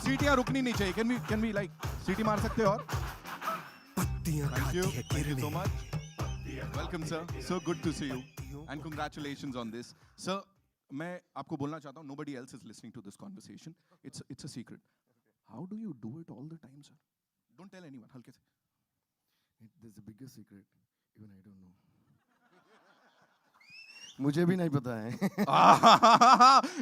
सीटियां रुकनी नहीं चाहिए. Can we like सीटी मार सकते हैं और? Thank you so much. Welcome sir. So good to see you. And congratulations on this. Sir, मैं आपको बोलना चाहता हूँ. Nobody else is listening to this conversation. It's a secret. How do you do it all the time, sir? Don't tell anyone. हल्के से. There's a bigger secret. Even I don't know. मुझे भी नहीं पता है.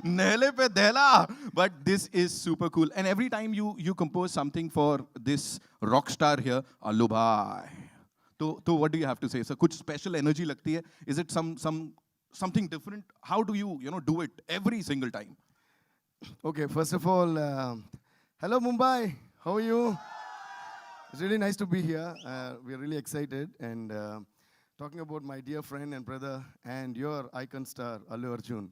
Nehle pe dehla. But this is super cool. And every time you compose something for this rock star here, allu bhai. So what do you have to say, sir? कुछ special energy लगती है? Is it something different? How do you do it every single time? Okay, first of all, hello Mumbai. How are you? It's really nice to be here. We're really excited and talking about my dear friend and brother and your icon star, Allu Arjun.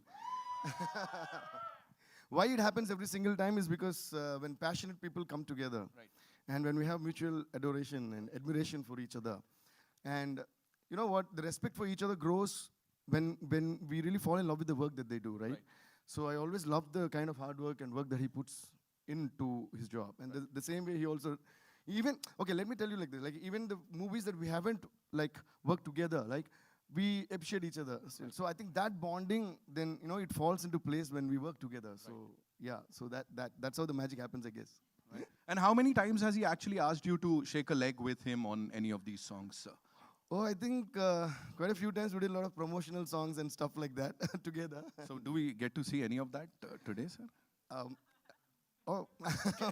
Why it happens every single time is because when passionate people come together, right, and when we have mutual adoration and admiration for each other, and you know what, the respect for each other grows when we really fall in love with the work that they do, right? So I always love the kind of hard work and work that he puts into his job. And the same way he also, even, okay, let me tell you like this, like even the movies that we haven't like worked together, like we appreciate each other still. So I think that bonding, then, it falls into place when we work together. So yeah, so that's how the magic happens, I guess. Right. And how many times has he actually asked you to shake a leg with him on any of these songs, sir? Oh, I think quite a few times we did a lot of promotional songs and stuff like that together. So do we get to see any of that today, sir? Oh.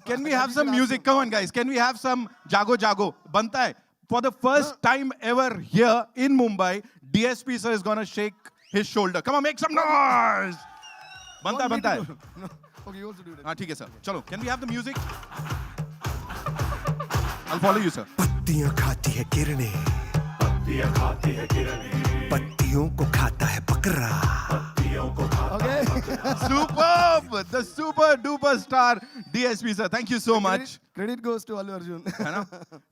Can we have some music? Come on, guys. Can we have some Jago Jago? Banta hai. For the first time ever here in Mumbai, DSP sir is gonna shake his shoulder. Come on, make some noise. Banta hai. No. Okay, you also do that. हाँ ठीक है sir. चलो. Can we have the music? I'll follow you, sir. पत्तियां खाती है किरणें, पत्तियां खाती है किरणें, पत्तियों को खाता है बकरा, पत्तियों को खाता है बकरा. Superb! The super duper star DSP sir. Thank you so much. Credit goes to Allu Arjun. है ना?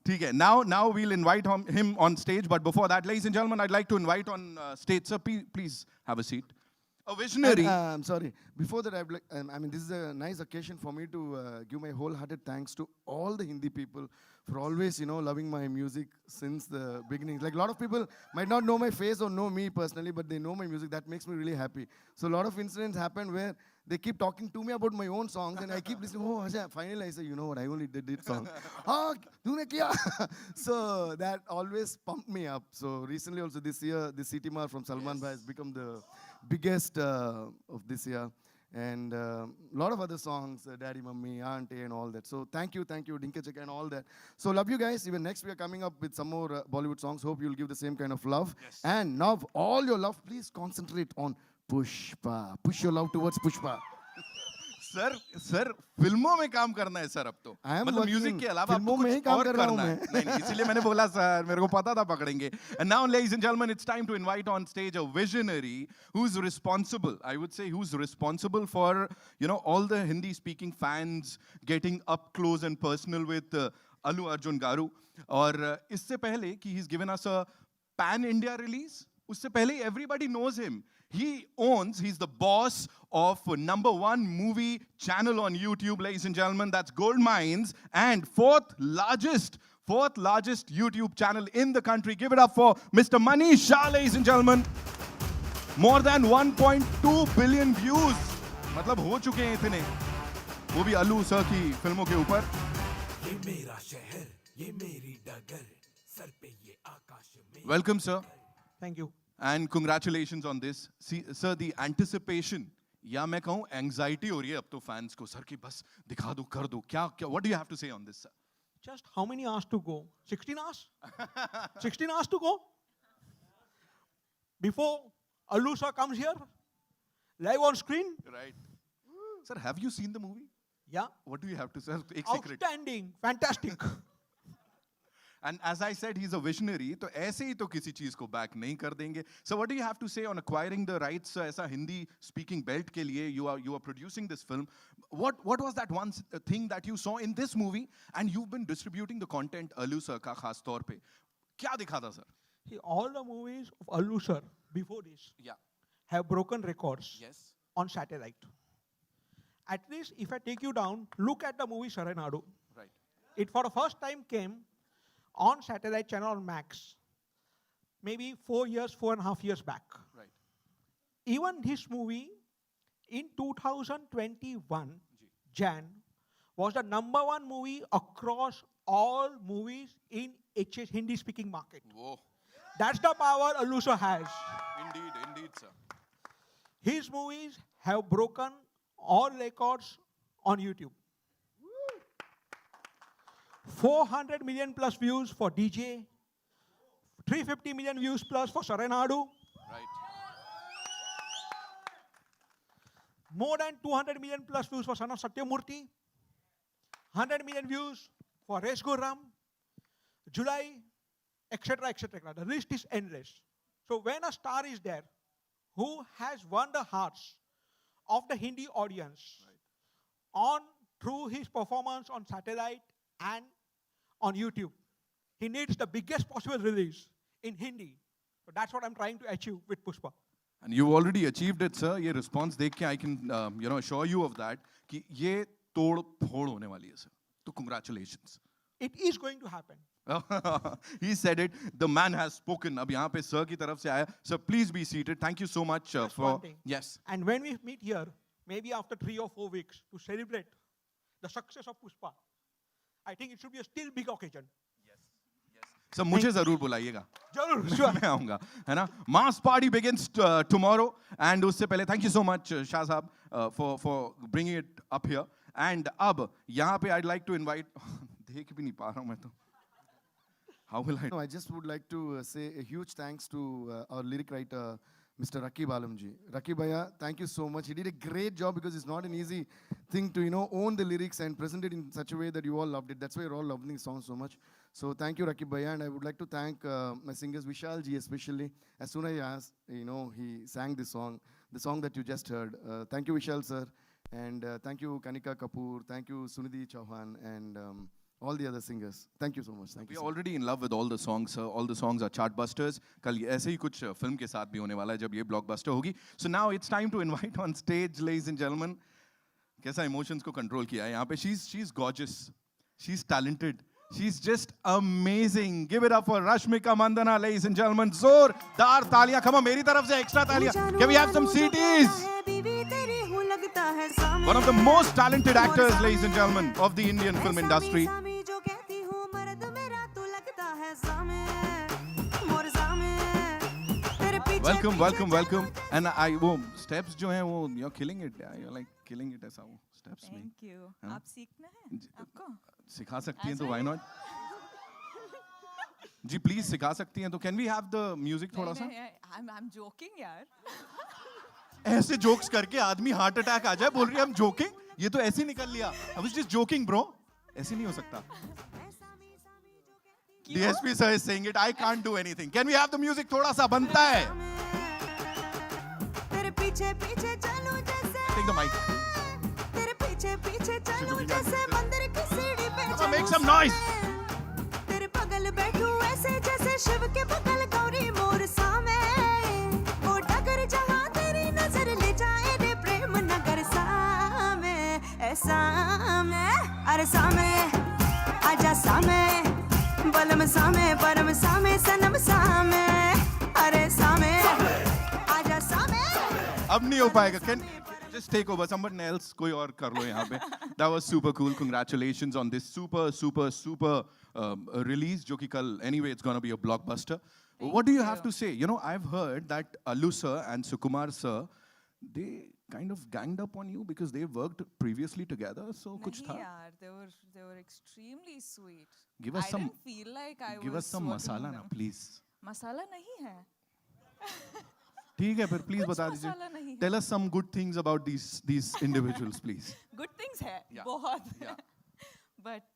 ठीक है. Now we'll invite him on stage. But before that, ladies and gentlemen, I'd like to invite on stage, sir. Please have a seat. A visionary. I'm sorry. Before that, this is a nice occasion for me to give my wholehearted thanks to all the Hindi people for always, loving my music since the beginning. Like a lot of people might not know my face or know me personally, but they know my music. That makes me really happy. So a lot of incidents happen where they keep talking to me about my own songs, and I keep listening. Oh, haja. Finally, I say, you know what? I only did this song. Tune kiya. So that always pumped me up. So recently, also this year, the City Mar from Salman Bhai has become the biggest of this year, and a lot of other songs, Daddy, Mummy, Auntie, and all that. So thank you, Dinka Chaka, and all that. So love you guys. Even next we are coming up with some more Bollywood songs. Hope you'll give the same kind of love. Yes. And now all your love, please concentrate on Pushpa. Push your love towards Pushpa. Sir फिल्मों में काम करना है sir अब तो. मतलब music के अलावा आपको कुछ और करना है. नहीं, इसीलिए मैंने बोला सर, मेरे को पता था पकड़ेंगे. And now, ladies and gentlemen, it's time to invite on stage a visionary who's responsible. I would say who's responsible for all the Hindi-speaking fans getting up close and personal with Allu Arjun Garu. और इससे पहले कि he's given us a pan-India release, उससे पहले everybody knows him. He's the boss of #1 movie channel on YouTube, ladies and gentlemen. That's Gold Mines, and fourth largest YouTube channel in the country. Give it up for Mr. Manish Shah, ladies and gentlemen. More than 1.2 billion views. मतलब हो चुके हैं इतने. वो भी अल्लू sir की फिल्मों के ऊपर. ये मेरा शहर, ये मेरी डगर, सर पे ये आकाश में. Welcome, sir. Thank you. And congratulations on this. See, sir, the anticipation, या मैं कहूँ anxiety हो रही है अब तो fans को. सर की बस दिखा दो, कर दो. क्या? What do you have to say on this, sir? Just how many hours to go? 16 hours? 16 hours to go? Before Allu sir comes here, live on screen? Right. Sir, have you seen the movie? Yeah. What do you have to say? Outstanding. Fantastic. And as I said, he's a visionary. तो ऐसे ही तो किसी चीज को back नहीं कर देंगे. So what do you have to say on acquiring the rights ऐसा Hindi speaking belt के लिए? You are producing this film. What was that one thing that you saw in this movie, and you've been distributing the content Allu sir का खास तौर पे? क्या दिखा था sir? All the movies of Allu sir before this Yeah. have broken records Yes. on satellite. At least if I take you down, look at the movie Saranadu. Right. It for the first time came on satellite channel on Max, maybe 4.5 years back. Right. Even this movie in 2021, Jan, was the #1 movie across all movies in Hindi speaking market. Whoa. That's the power Allu sir has. Indeed, sir. His movies have broken all records on YouTube. 400 million plus views for DJ, 350 million views plus for Saranadu, Right. more than 200 million plus views for Son of Satyamurthy, 100 million views for Resh Gurram, July, etc., etc. The list is endless. So when a star is there who has won the hearts of the Hindi audience through his performance on satellite and on YouTube, he needs the biggest possible release in Hindi. So that's what I'm trying to achieve with Pushpa. And you've already achieved it, sir. ये response देख के I can assure you of that कि ये तोड़ फोड़ होने वाली है, sir. So congratulations. It is going to happen. He said it. The man has spoken. अब यहाँ पे sir की तरफ से आया. Sir, please be seated. Thank you so much Just for. one thing. Yes. And when we meet here, maybe after 3 or 4 weeks, to celebrate the success of Pushpa, I think it should be a still big occasion. Sir मुझे जरूर बुलाइएगा. जरूर, sure. मैं आऊँगा, है ना? Mass party begins tomorrow, and उससे पहले thank you so much Shah साहब for bringing it up here. And अब यहाँ पे I'd like to invite. देख भी नहीं पा रहा हूँ मैं तो. How will I? No, I just would like to say a huge thanks to our lyric writer, Mr. Rakib Alamji. Rakib Bhaiya, thank you so much. He did a great job because it's not an easy thing to, own the lyrics and present it in such a way that you all loved it. That's why you're all loving the song so much. So thank you, Rakib Bhaiya. And I would like to thank my singers, Vishal ji especially. As soon as I asked, he sang this song, the song that you just heard. Thank you, Vishal sir. And thank you, Kanika Kapoor. Thank you, Sunidhi Chauhan. And all the other singers. Thank you so much. Thank you. We're already in love with all the songs, sir. All the songs are chartbusters. कल ऐसे ही कुछ film के साथ भी होने वाला है जब ये blockbuster होगी. So now it's time to invite on stage, ladies and gentlemen. कैसा emotions को control किया है यहाँ पे? She's gorgeous. She's talented. She's just amazing. Give it up for Rashmika Mandana, ladies and gentlemen. जोरदार तालियां. Come on, मेरी तरफ से extra तालियां. Can we have some CTs? One of the most talented actors, ladies and gentlemen, of the Indian film industry. Welcome, welcome, welcome. And वो steps जो हैं वो you're killing it. You're like killing it ऐसा वो steps में. Thank you. आप सीखना है आपको? सिखा सकती हैं तो why not? जी please सिखा सकती हैं तो can we have the music थोड़ा सा? I'm joking यार. ऐसे jokes करके आदमी heart attack आ जाए बोल रही है I'm joking? ये तो ऐसे निकल लिया. I was just joking bro. ऐसे नहीं हो सकता. DSP sir is saying it. I can't do anything. Can we have the music थोड़ा सा बनता है? Take the mic. Come on, make some noise. तेरे बगल बैठू ऐसे जैसे शिव के बगल गौरी मोर सामे वो डगर जहां तेरी नजर ले जाए रे प्रेम नगर सामे ऐसा में अरे सामे आजा सामे बलम सामे परम सामे सनम सामे अरे सामे आजा सामे अब नहीं हो पाएगा. Can just take over. Someone else कोई और कर लो यहाँ पे. That was super cool. Congratulations on this super release जो कि कल anyway it's gonna be a blockbuster. What do you have to say? I've heard that Allu sir and Sukumar sir, they kind of ganged up on you because they worked previously together. So कुछ था? नहीं यार, they were extremely sweet. Give us I some. didn't feel like I Give was us some working masala with ना, them. please. मसाला नहीं है. ठीक है फिर please कुछ बता मसाला नहीं दीजिए. है. Tell us some good things about these individuals, please. Good things है, Yeah. बहुत. Yeah. But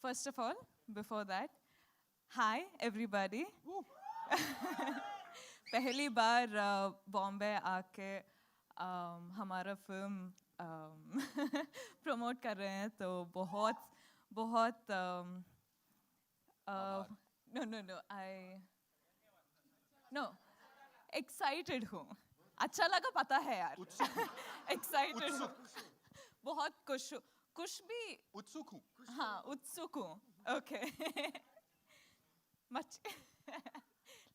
first of all, before that, hi everybody. पहली बार बॉम्बे आके हमारा फिल्म प्रमोट कर रहे हैं तो बहुत no excited हूँ. अच्छा लगा पता है यार. Excited हूँ. बहुत खुश भी उत्सुक हूँ. हाँ उत्सुक हूँ ఓకే మచ్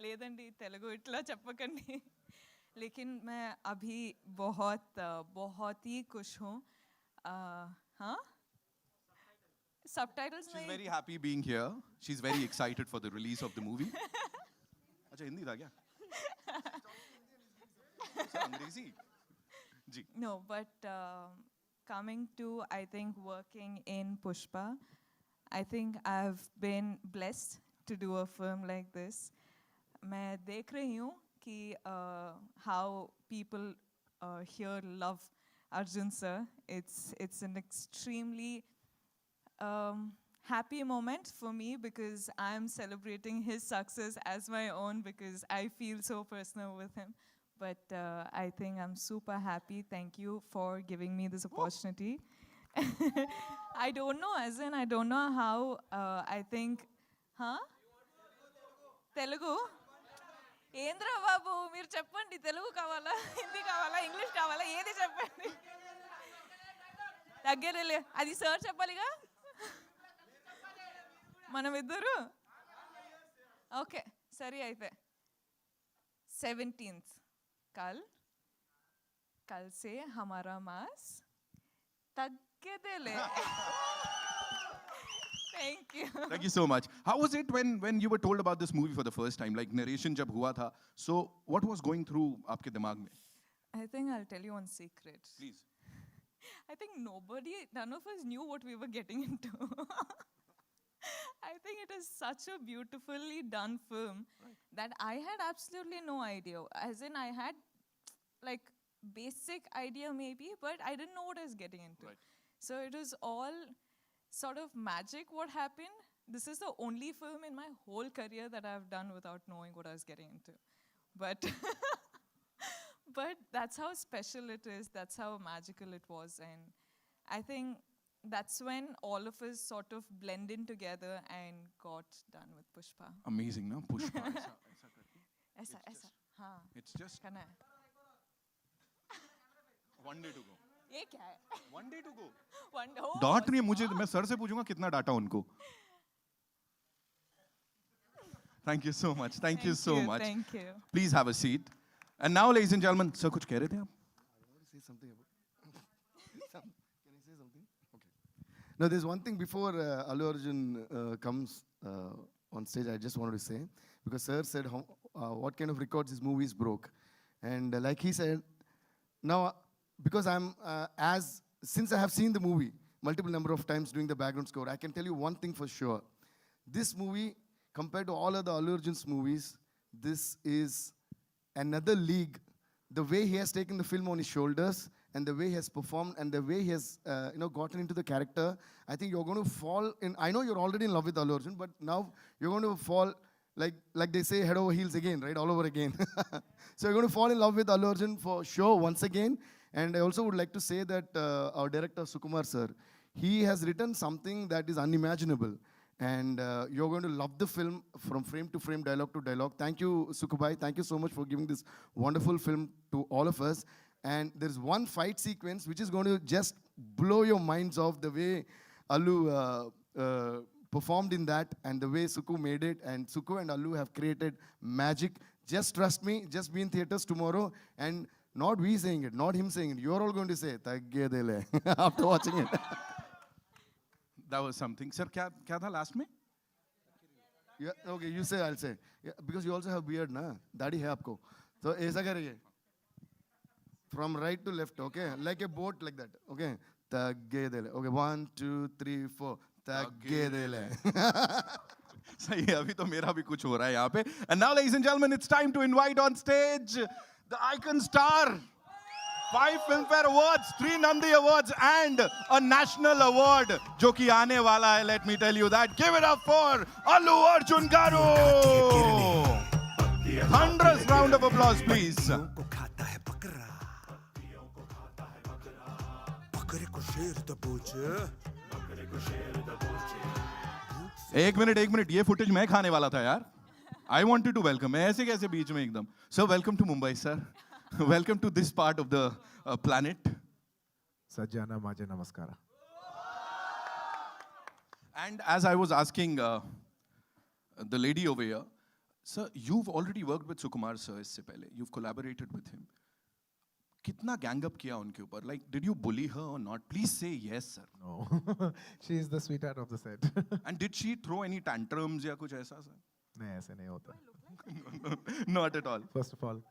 లేదండి తెలుగు ఇట్లా చెప్పకండి लेकिन मैं अभी बहुत ही खुश हूँ हाँ subtitles She's नहीं very happy being here. She's very excited for the release of the movie. अच्छा हिंदी था क्या? सर अंग्रेजी? जी. No, but coming to, I think, working in Pushpa, I think I've been blessed to do a film like this. मैं देख रही हूँ कि how people here love Arjun sir. It's an extremely happy moment for me because I'm celebrating his success as my own because I feel so personal with him. But I think I'm super happy. Thank you for giving me this opportunity. I don't know, as in, I don't know how, I think, huh? Telugu? ఏంద్రా బాబు మీరు చెప్పండి తెలుగు కావాలా హిందీ కావాలా English కావాలా ఏది చెప్పండి తగ్గేదేలే అది సార్ చెప్పాలిగా మనం ఇద్దరు ఓకే సరే అయితే 17th कल से हमारा मास तగ్గేదేలే Thank you. Thank you so much. How was it when you were told about this movie for the first time? Like narration जब हुआ था, so what was going through आपके दिमाग में? I think I'll tell you one secret. Please. I think none of us knew what we were getting into. I think it is such a beautifully done film that I had absolutely no idea. As in, I had like basic idea maybe, but I didn't know what I was getting into. Right. So it was all sort of magic what happened. This is the only film in my whole career that I've done without knowing what I was getting into. But but that's how special it is. That's how magical it was. And I think that's when all of us sort of blended together and got done with Pushpa. Amazing, ना पुष्पा ऐसा करके. ऐसा हाँ It's just करना है. one day to go. ये क्या है? One day to go. One oh, डांट नहीं है मुझे, मैं सर से पूछूंगा कितना डाटा उनको. Thank you so much. Thank you so much. Thank you. Please have a seat. And now, ladies and gentlemen, sir कुछ कह रहे थे आप? I want to say something about. Can I say something? Okay. No, there's one thing before Allu Arjun comes on stage. I just wanted to say because sir said what kind of records his movies broke, and like he said, now because I'm since I have seen the movie multiple number of times doing the background score, I can tell you one thing for sure. This movie, compared to all other Allu Arjun's movies, this is another league. The way he has taken the film on his shoulders and the way he has performed and the way he has gotten into the character, I think you're going to fall in. I know you're already in love with Allu Arjun, but now you're going to fall like they say, head over heels again, right? All over again. So you're going to fall in love with Allu Arjun for sure once again. And I also would like to say that our director, Sukumar sir, he has written something that is unimaginable. And you're going to love the film from frame to frame, dialogue to dialogue. Thank you, Sukubai. Thank you so much for giving this wonderful film to all of us. And there's one fight sequence which is going to just blow your minds off, the way Allu performed in that and the way Suku made it. And Suku and Allu have created magic. Just trust me, just be in theaters tomorrow. And not we saying it, not him saying it. You're all going to say, Taggedele, after watching it. That was something. Sir, क्या था last में? Yeah, okay, you say, I'll say. Yeah, because you also have beard, na? Dadi hai aapko. So, ऐसा करिए. From right to left, okay? Like a boat, like that, okay? Taggedele. Okay, 1, 2, 3, 4. Taggedele. सही है, अभी तो मेरा भी कुछ हो रहा है यहाँ पे. And now, ladies and gentlemen, it's time to invite on stage the icon star. 5 Filmfare Awards, 3 Nandi Awards, and a national award, जो कि आने वाला है. Let me tell you that. Give it up for Allu Arjun garu. Thunderous round of applause, please. को खाता है बकरा, बकरे को शेर दबोचे. एक मिनट, ये फुटेज मैं खाने वाला था यार. I wanted to welcome. ऐसे कैसे बीच में एकदम. So welcome to Mumbai, sir. Welcome to this part of the planet. Sajjana Maje Namaskara. And as I was asking the lady over here, sir, you've already worked with Sukumar sir इससे पहले. You've collaborated with him. कितना gang up किया उनके ऊपर? Like, did you bully her or not? Please say yes, sir. No, she is the sweetheart of the set. And did she throw any tantrums या कुछ ऐसा, sir? नहीं ऐसे नहीं होता. Not at all. First of all,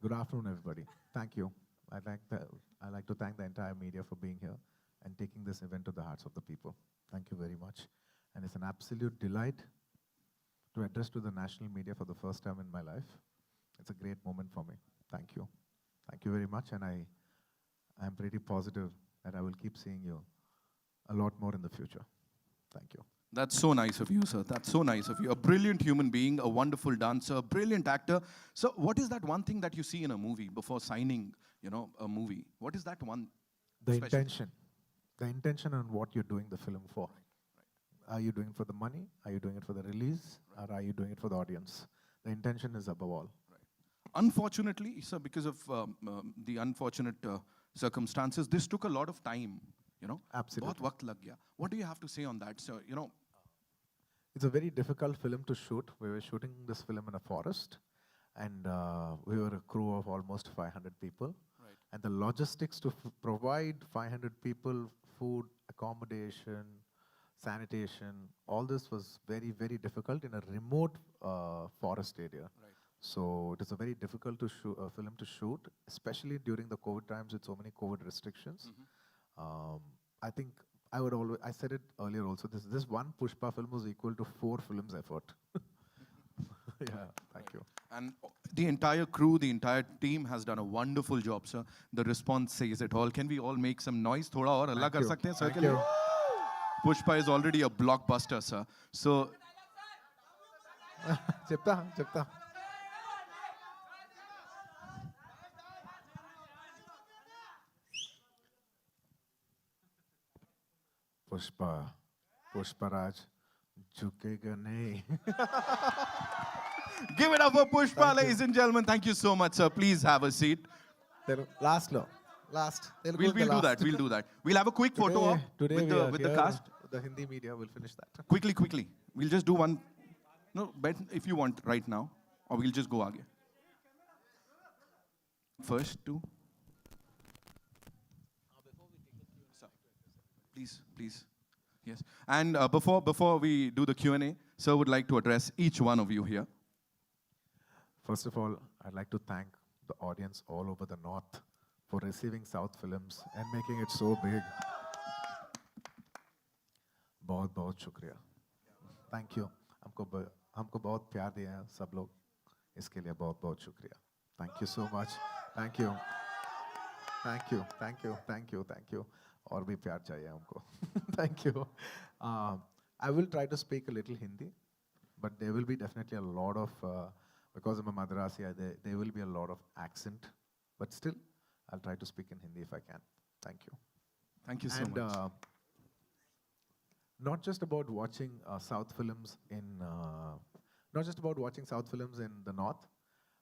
good afternoon, everybody. Thank you. I'd like to thank the entire media for being here and taking this event to the hearts of the people. Thank you very much. And it's an absolute delight to address to the national media for the first time in my life. It's a great moment for me. Thank you. Thank you very much. And I'm pretty positive that I will keep seeing you a lot more in the future. Thank you. That's so nice of you, sir. That's so nice of you. A brilliant human being, a wonderful dancer, a brilliant actor. So what is that one thing that you see in a movie before signing, a movie? What is that one? The special? intention. The intention on what you're doing the film for. Right. Are you doing it for the money? Are you doing it for the release? Right. Or are you doing it for the audience? The intention is above all. Right. Unfortunately, sir, because of the unfortunate circumstances, this took a lot of time. Absolutely. बहुत वक्त लग गया. What do you have to say on that, sir? It's a very difficult film to shoot. We were shooting this film in a forest, and we were a crew of almost 500 people. Right. And the logistics to provide 500 people food, accommodation, sanitation, all this was very, very difficult in a remote forest area. Right. So it is a very difficult film to shoot, especially during the COVID times with so many COVID restrictions. I think I said it earlier also, this one Pushpa film was equal to 4 films effort. Yeah, thank you. And the entire crew, the entire team has done a wonderful job, sir. The response says it all. Can we all make some noise? Thoda aur Allah kar sakte hain, sir? Thank you. Pushpa is already a blockbuster, sir. So, Chepta. Pushparaj, jhukega nahi. give it up for Pushpa, ladies and gentlemen. Thank you so much, sir. Please have a seat. Last. We'll do that. We'll do that. We'll have a quick photo op with the cast. The Hindi media will finish that. Quickly. We'll just do one. No, but if you want right now, or we'll just go aage. First, two. Sir, please. Yes. And before we do the Q&A, sir would like to address each one of you here. First of all, I'd like to thank the audience all over the north for receiving South films and making it so big. बहुत शुक्रिया. Thank you. हमको बहुत प्यार दिया है सब लोग. इसके लिए बहुत शुक्रिया. Thank you so much. Thank you. और भी प्यार चाहिए हमको. Thank you. I will try to speak a little Hindi, but there will be definitely a lot of, because I'm a Madrasi, there will be a lot of accent, but still, I'll try to speak in Hindi if I can. Thank you. Thank you so much. Not just about watching South films in the north,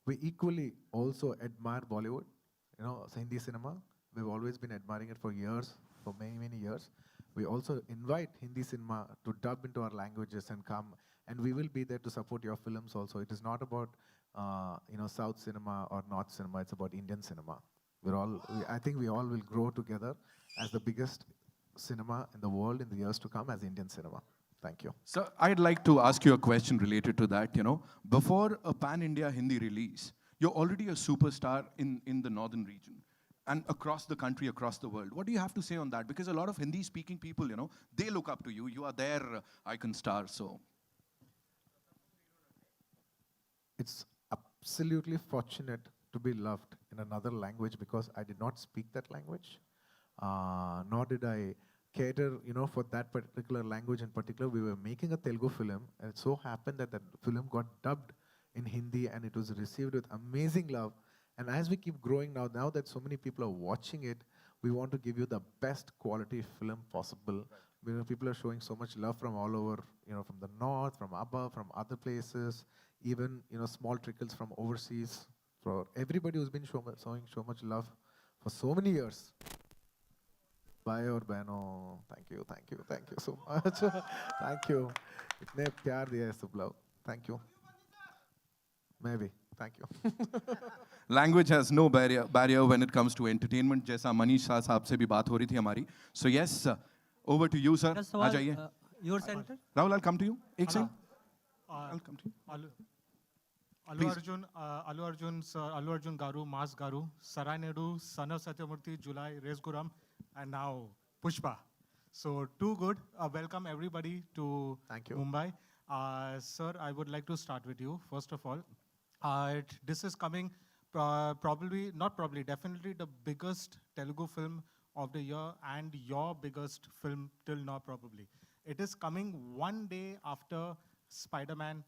we equally also admire Bollywood, Hindi cinema. We've always been admiring it for years, for many years. We also invite Hindi cinema to dub into our languages and come, and we will be there to support your films also. It is not about South cinema or North cinema, it's about Indian cinema. I think we all will grow together as the biggest cinema in the world in the years to come as Indian cinema. Thank you. Sir, I'd like to ask you a question related to that. Before a pan-India Hindi release, you're already a superstar in the northern region and across the country, across the world. What do you have to say on that? Because a lot of Hindi-speaking people, they look up to you. You are their icon star, so. It's absolutely fortunate to be loved in another language because I did not speak that language. Nor did I cater, for that particular language in particular. We were making a Telugu film, and it so happened that film got dubbed in Hindi, and it was received with amazing love. And as we keep growing now that so many people are watching it, we want to give you the best quality film possible. Right. People are showing so much love from all over, from the north, from above, from other places, even, small trickles from overseas. For everybody who's been showing so much love for so many years. भाई और बहनों, thank you so much. Thank you. इतने प्यार दिया है सब लोग. Thank you. मैं भी. Thank you. Language has no barrier when it comes to entertainment. जैसा मनीष शाह साहब से भी बात हो रही थी हमारी. So yes, over to you, sir. आ जाइए. Your center? Rahul, I'll come to you. एक second. I'll come to you. Allu Arjun Garu, Mas Garu, Sarai Naidu, Son of Satyamurthy, July, Res Guram, and now Pushpa. So too good. Welcome everybody to Thank you. Mumbai. Sir, I would like to start with you, first of all. This is coming definitely the biggest Telugu film of the year and your biggest film till now probably. It is coming one day after Spider-Man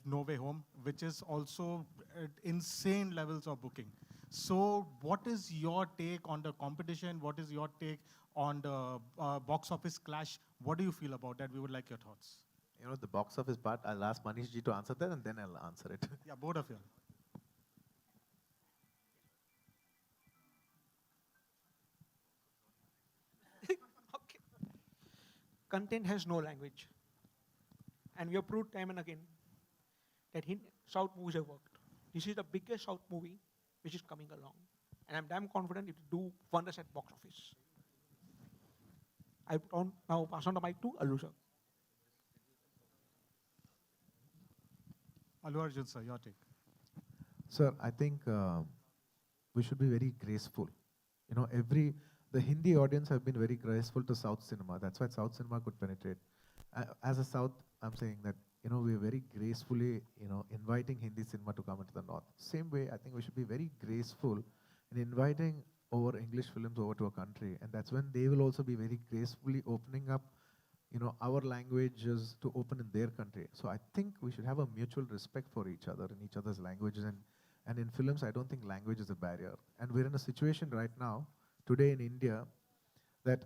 No Way Home, which is also at insane levels of booking. So what is your take on the competition? What is your take on the box office clash? What do you feel about that? We would like your thoughts. You know, the box office part, I'll ask Manish ji to answer that and then I'll answer it. Yeah, both of you. Okay. Content has no language. And we have proved time and again that South movies have worked. This is the biggest South movie which is coming along. And I'm damn confident it will do wonders at box office. I now pass on the mic to Allu sir. Allu Arjun sir, your take. Sir, I think we should be very graceful. You know, the Hindi audience have been very graceful to South cinema. That's why South cinema could penetrate. As a South, I'm saying that, you know, we're very gracefully, you know, inviting Hindi cinema to come into the North. Same way, I think we should be very graceful in inviting over English films over to a country. And that's when they will also be very gracefully opening up, you know, our languages to open in their country. So I think we should have a mutual respect for each other in each other's languages. And in films, I don't think language is a barrier. And we're in a situation right now, today in India, that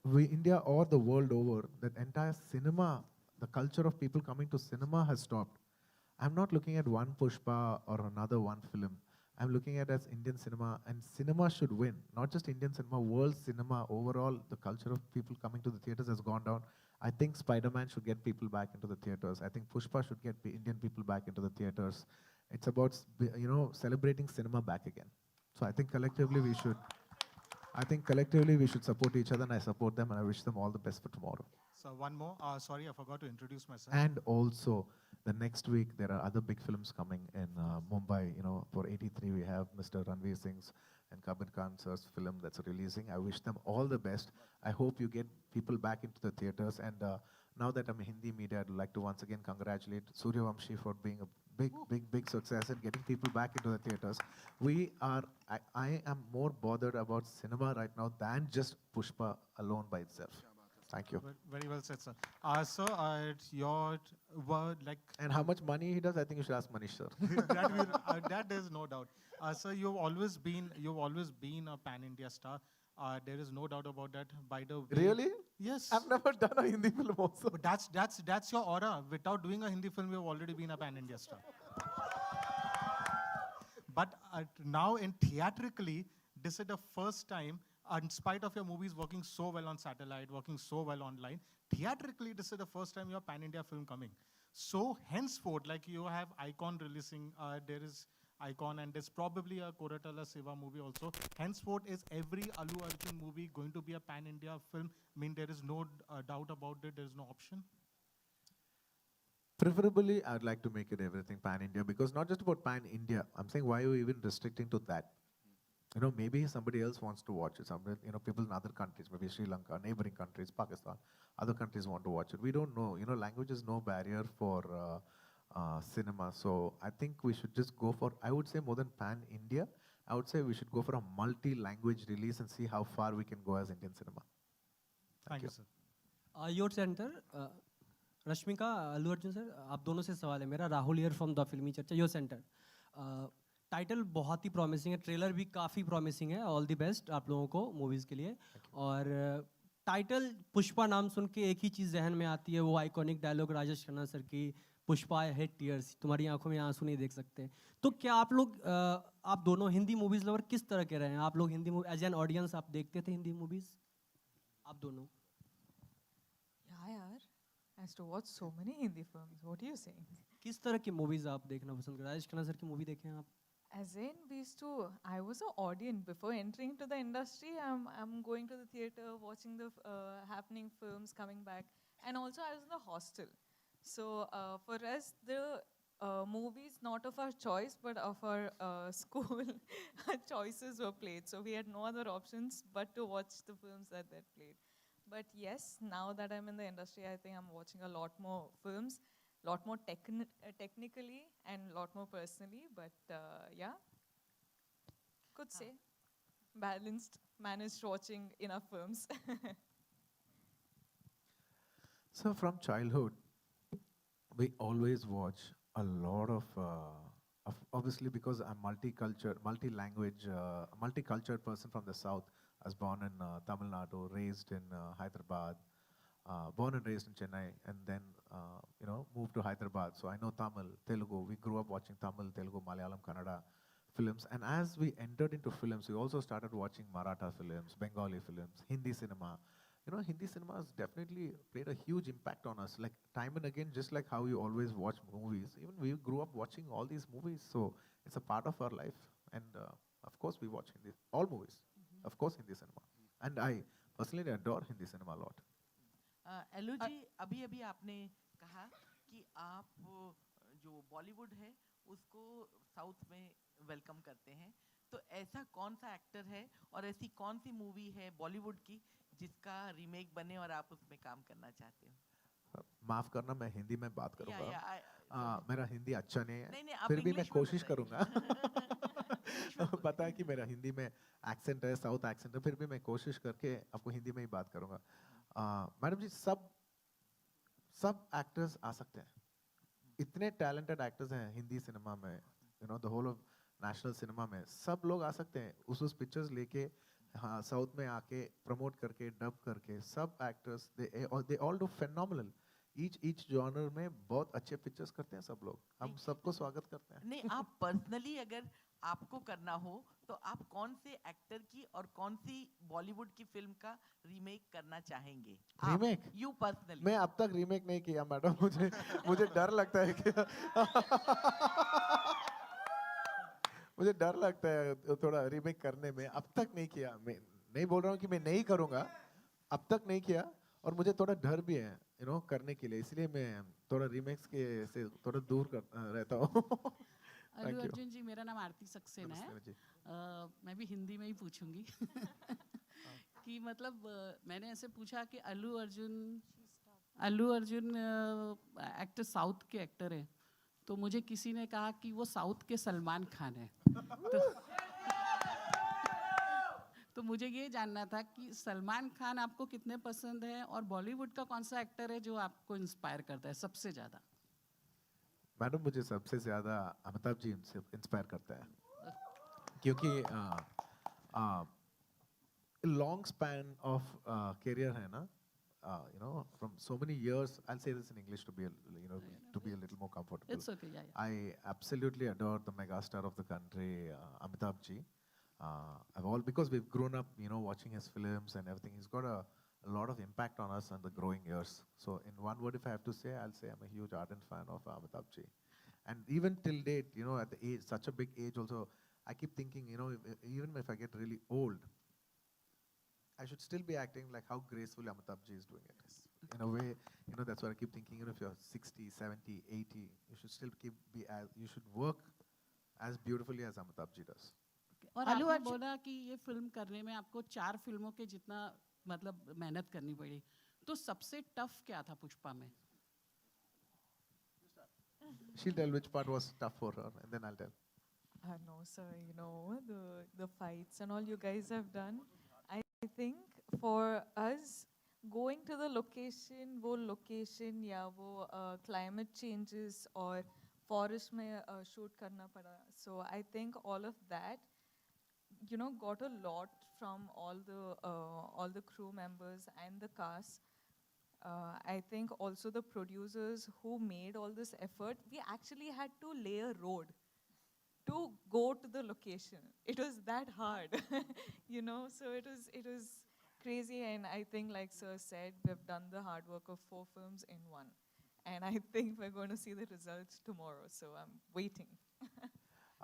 India or the world over, that entire cinema, the culture of people coming to cinema has stopped. I'm not looking at one Pushpa or another one film. I'm looking at it as Indian cinema, and cinema should win. Not just Indian cinema, world cinema, overall, the culture of people coming to the theaters has gone down. I think Spider-Man should get people back into the theaters. I think Pushpa should get Indian people back into the theaters. It's about, you know, celebrating cinema back again. So I think collectively we should support each other, and I support them, and I wish them all the best for tomorrow. So one more. Sorry, I forgot to introduce myself. And also, the next week, there are other big films coming in Mumbai. You know, for 83, we have Mr. Ranveer Singh's and Kabir Khan sir's film that's releasing. I wish them all the best. I hope you get people back into the theaters. And now that I'm in Hindi media, I'd like to once again congratulate Suryavamshi for being a big success and getting people back into the theaters. I am more bothered about cinema right now than just Pushpa alone by itself. Thank you. Very well said, sir. Sir, it's your word, like... And how much money he does, I think you should ask Manish, sir. that is no doubt. Sir, you've always been a pan-India star. There is no doubt about that. By the way, Really? yes. I've never done a Hindi film also. But that's your aura. Without doing a Hindi film, you've already been a pan-India star. But now, in theatrically, this is the first time, in spite of your movies working so well on satellite, working so well online, theatrically, this is the first time your pan-India film coming. So henceforth, like you have Icon releasing, there is Icon, and there's probably a Koratala Seva movie also. Henceforth, is every Allu Arjun movie going to be a pan-India film? I mean, there is no doubt about it, there is no option? Preferably, I'd like to make it everything pan-India, because not just about pan-India. I'm saying, why are you even restricting to that? You know, maybe somebody else wants to watch it. You know, people in other countries, maybe Sri Lanka, neighboring countries, Pakistan, other countries want to watch it. We don't know. You know, language is no barrier for cinema. So I think we should just go for, I would say more than pan-India, I would say we should go for a multi-language release and see how far we can go as Indian cinema. Thank you, sir. Your center, Rashmika, Allu Arjun sir, आप दोनों से सवाल है मेरा. Rahul here from the Filmy Charcha. Your center. Title बहुत ही promising है, trailer भी काफ़ी प्रॉमिसिंग है. ऑल द बेस्ट आप लोगों को मूवीज़ के लिए. और टाइटल पुष्पा नाम सुन के एक ही चीज़ जहन में आती है, वो iconic dialogue Rajesh Khanna sir की, पुष्पा हेट टीयर्स, तुम्हारी आंखों में आंसू नहीं देख सकते। तो क्या आप लोग आप दोनों हिंदी मूवीज लवर किस तरह के रहे हैं? आप लोग Hindi movie as an audience आप देखते थे हिंदी मूवीज, आप दोनों? Yeah, yaar. I used to watch so many Hindi films. What are you saying? किस तरह की मूवीज आप देखना पसंद करते हैं? राजेश खन्ना सर की मूवी देखें आप? As in, we used to. I was an audience before entering to the industry. I'm going to the theater, watching the happening films, coming back, and also I was in the hostel. So for us, the movies not of our choice, but of our school choices were played. So we had no other options but to watch the films that they played. But yes, now that I'm in the industry, I think I'm watching a lot more films, lot more technically and a lot more personally. But yeah, could say balanced, managed watching enough films. So from childhood, we always watch a lot of obviously because I'm multicultural, multi-language, multicultural person from the south. I was born in Tamil Nadu, raised in Hyderabad, born and raised in Chennai, and then moved to Hyderabad. So I know Tamil, Telugu. We grew up watching Tamil, Telugu, Malayalam, Kannada films. And as we entered into films, we also started watching Maratha films, Bengali films, Hindi cinema. Hindi cinema has definitely played a huge impact on us. Like time and again, just like how you always watch movies, even we grew up watching all these movies. So it's a part of our life. And of course, we watch Hindi, all movies. Of course, Hindi cinema. And I personally adore Hindi cinema a lot. एलू जी, अभी अभी आपने कहा कि आप जो बॉलीवुड है उसको south में वेलकम करते हैं, तो ऐसा कौन सा एक्टर है और ऐसी कौन सी मूवी है बॉलीवुड की जिसका रीमेक बने और आप उसमें काम करना चाहते हो? माफ करना, मैं हिंदी में बात करूंगा। मेरा हिंदी अच्छा नहीं है, नहीं, आप फिर भी मैं इंग्लिश में कोशिश करूंगा। पता है कि मेरा हिंदी में एक्सेंट है, साउथ एक्सेंट है, फिर भी मैं कोशिश करके आपको हिंदी में ही बात करूंगा। मैडम जी, सब एक्टर्स आ सकते हैं, इतने टैलेंटेड एक्टर्स हैं हिंदी सिनेमा में, the whole of national cinema में, सब लोग आ सकते हैं उस पिक्चर्स लेके, हाँ, साउथ में आके प्रमोट करके, डब करके, सब actors they all do phenomenal. Each genre में बहुत अच्छे पिक्चर्स करते हैं सब लोग, हम सबको स्वागत करते हैं। नहीं, आप पर्सनली अगर आपको करना हो तो आप कौन से एक्टर की और कौन सी बॉलीवुड की फिल्म का रीमेक करना चाहेंगे? रीमेक? You personally. मैं अब तक रीमेक नहीं किया मैडम, मुझे डर लगता है कि मुझे डर लगता है थोड़ा रीमेक करने में, अब तक नहीं किया। मैं नहीं बोल रहा हूँ कि मैं नहीं करूँगा, अब तक नहीं किया, और मुझे थोड़ा डर भी है करने के लिए, इसलिए मैं थोड़ा रीमेक्स के से थोड़ा दूर रहता हूँ। अल्लू अर्जुन जी, मेरा नाम आरती सक्सेना है। मैं भी हिंदी में ही पूछूंगी कि मतलब मैंने ऐसे पूछा कि अल्लू अर्जुन एक्टर साउथ के एक्टर हैं, तो मुझे किसी ने कहा कि वो साउथ के सलमान खान है। तो मुझे ये जानना था कि सलमान खान आपको कितने पसंद है, और बॉलीवुड का कौन सा एक्टर है जो आपको इंस्पायर करता है सबसे ज़्यादा? मैडम, मुझे सबसे ज़्यादा अमिताभ जी इंस्पायर करता है, क्योंकि लॉन्ग स्पैन ऑफ करियर है ना, from so many years. I'll say this in English to be a little more comfortable. It's okay, yeah. I absolutely adore the megastar of the country, Amitabh ji. Because we've grown up, watching his films and everything. He's got a lot of impact on us in the growing years. So in one word, if I have to say, I'll say I'm a huge ardent fan of Amitabh ji. And even till date, at the age, such a big age also, I keep thinking, even if I get really old, I should still be acting like how gracefully Amitabh ji is doing it. In a way, that's what I keep thinking, if you're 60, 70, 80, you should still you should work as beautifully as Amitabh ji does. और आपने बोला कि ये film करने में आपको 4 फिल्मों के जितना मतलब मेहनत करनी पड़ी, तो सबसे टफ क्या था पुष्पा में? She'll tell which part was tough for her, and then I'll tell. No, sir, the fights and all you guys have done. I think for us, going to the location, वो location या वो climate changes और forest में shoot करना पड़ा. So I think all of that, got a lot from all the crew members and the cast. I think also the producers who made all this effort, we actually had to lay a road to go to the location. It was that hard, you know. So it was crazy, and I think, like Sir said, we've done the hard work of 4 films in one, and I think we're going to see the results tomorrow. So I'm waiting.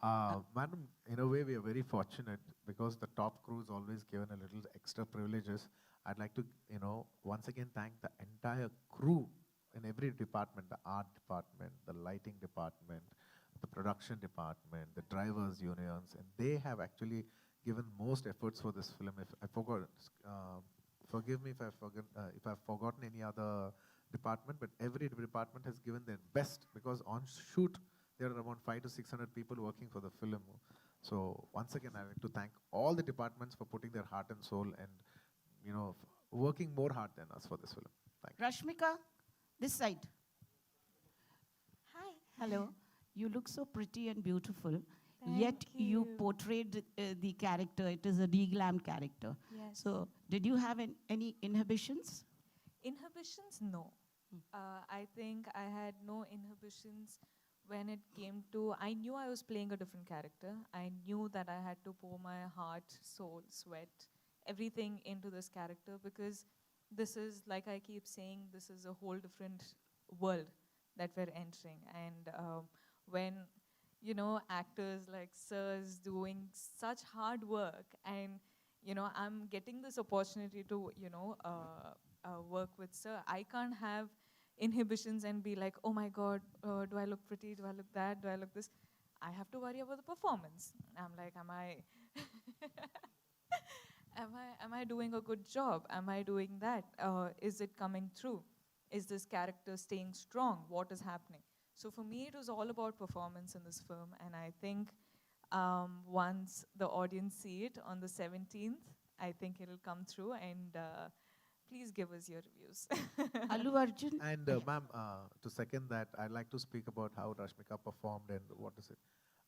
Madam, in a way, we are very fortunate because the top crew is always given a little extra privileges. I'd like to, once again thank the entire crew in every department, the art department, the lighting department, the production department, the drivers' unions, and they have actually given most efforts for this film. If I forgot, forgive me if I've forgotten any other department, but every department has given their best because on shoot, there are around 500 to 600 people working for the film. So once again, I'd like to thank all the departments for putting their heart and soul and, working more hard than us for this film. Thank you. Rashmika, this side. Hi. Hello. You look so pretty and beautiful. Yet you portrayed the character. It is a deglammed character. Yes. So did you have any inhibitions? Inhibitions, no. I think I had no inhibitions when it came to, I knew I was playing a different character. I knew that I had to pour my heart, soul, sweat, everything into this character because this is, like I keep saying, this is a whole different world that we're entering. And when, actors like Sir's doing such hard work and, I'm getting this opportunity to, work with Sir, I can't have inhibitions and be like, oh my God, do I look pretty? Do I look that? Do I look this? I have to worry about the performance. I'm like, am I doing a good job? Am I doing that? Is it coming through? Is this character staying strong? What is happening? So for me, it was all about performance in this film. And I think once the audience see it on the 17th, I think it'll come through and please give us your reviews. Allu Arjun. And ma'am, to second that, I'd like to speak about how Rashmika performed and what is it.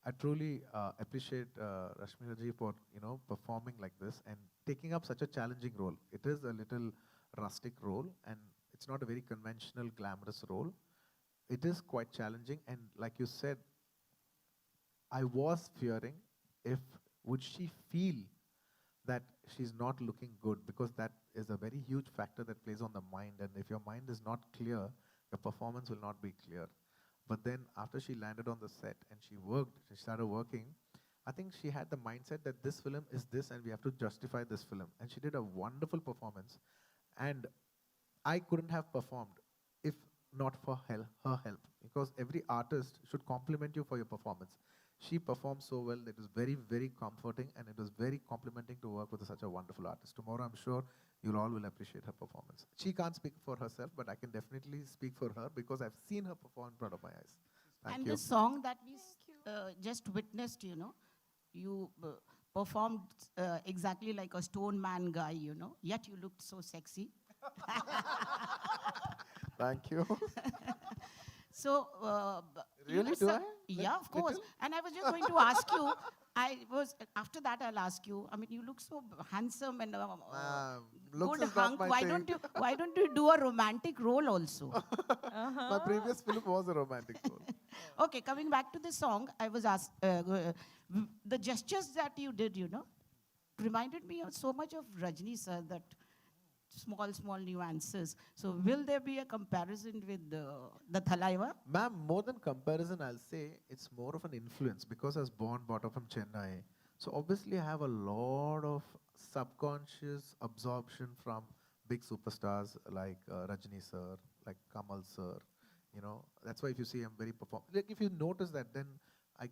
I truly appreciate Rashmika ji for performing like this and taking up such a challenging role. It is a little rustic role and it's not a very conventional, glamorous role. It is quite challenging and like you said, I was fearing would she feel that she's not looking good because that is a very huge factor that plays on the mind, and if your mind is not clear, your performance will not be clear. But then after she landed on the set and she started working, I think she had the mindset that this film is this and we have to justify this film. And she did a wonderful performance. And I couldn't have performed if not for her help, because every artist should compliment you for your performance. She performed so well that it was very, very comforting and it was very complimenting to work with such a wonderful artist. Tomorrow, I'm sure you all will appreciate her performance. She can't speak for herself, but I can definitely speak for her because I've seen her perform in front of my eyes. Thank you. The song that we just witnessed, you performed exactly like a stone man guy, yet you looked so sexy. Thank you. So, really, do I? Yeah, of course. And I was just going to ask you, after that I'll ask you, I mean, you look so handsome and good hunk. Why don't you do a romantic role also? My previous film was a romantic role. Okay, coming back to the song, I was asked, the gestures that you did, reminded me of so much of Rajni sir, that small nuances. So will there be a comparison with the Thalaiva? Ma'am, more than comparison, I'll say it's more of an influence because I was brought up from Chennai. So obviously I have a lot of subconscious absorption from big superstars like Rajni sir, like Kamal sir. That's why if you see I'm very Like if you notice that, then I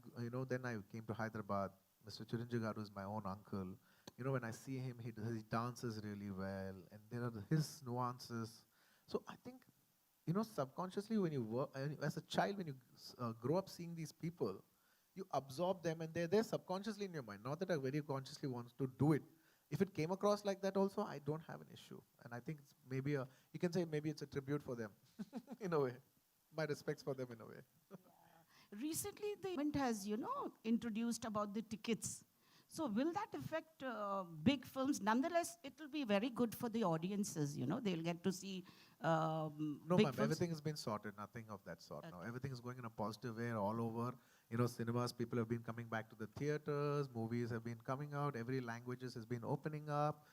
came to Hyderabad. Mr. Chiranjeev Garu is my own uncle. When I see him, he dances really well, and there are his nuances. So I think, subconsciously when you work, as a child, when you grow up seeing these people, you absorb them and they're there subconsciously in your mind. Not that I very consciously want to do it. If it came across like that also, I don't have an issue. And I think it's maybe you can say maybe it's a tribute for them, in a way. My respects for them in a way. Recently, the government has, introduced about the tickets. So will that affect big films? Nonetheless, it will be very good for the audiences, you know, they'll get to see No, big ma'am, films. everything has been sorted, nothing of that sort now. Everything is going in a positive way all over. You know, cinemas, people have been coming back to the theaters, movies have been coming out, every languages has been opening up.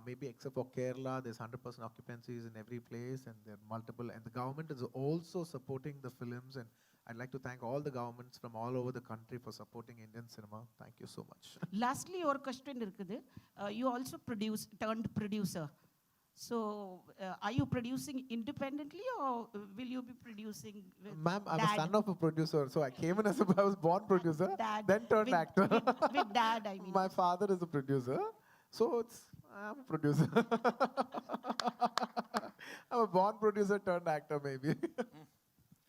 Maybe except for Kerala, there's 100% occupancies in every place, and there are multiple, and the government is also supporting the films, and I'd like to thank all the governments from all over the country for supporting Indian cinema. Thank you so much. Lastly, your question இருக்குது. You also turned producer. So, are you producing independently or will you be producing with Ma'am, I'm dad? a son of a producer, so I came in as I was born producer, Dad, then turned actor. with dad, I mean. My father is a producer, so I'm a producer. I'm a born producer turned actor, maybe.